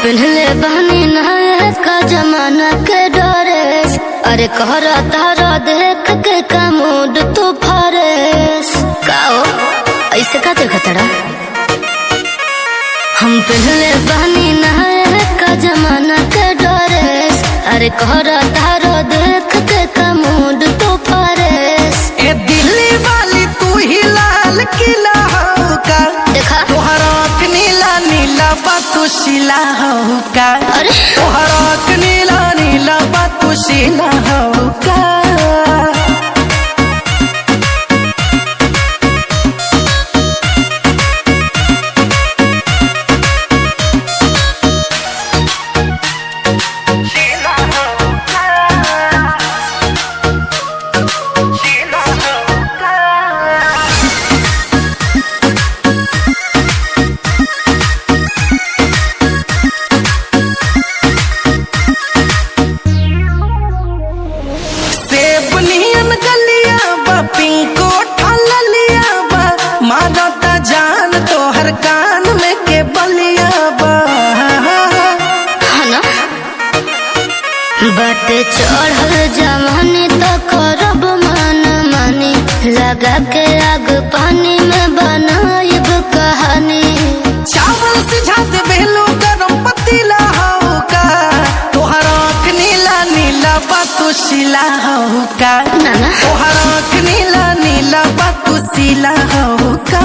पहले बहनी नहाए का जमाना के डरेस। अरे कहरा तारा देख के का मूड तू फरेस। काओ ऐसे का देखा तड़ा? हम पहले बहनी नहाए का जमाना के डरेस। अरे कहरा तारा देख के का मूड तू फरेस। ए दिल्ली वाली तू ही लाल किला हो का? देखा तोहरा नीला नीला बातू शिला हो का? अरे तोहरा नीला नीला बातू शिला हो का? पिंको ठाला लिया बा मारता जान तोहर कान में के बलिया बा। ना बाटे चढ़ल जवानी तो करब मन मानी। लगा के आग पानी में बनाइब कहानी। चावल सिझा दे बेलो गरम पतीला हो का? तोहरा नीला नीला बातू शिला हो का? ना तोहरा नीला नीला बातू शिला हो का?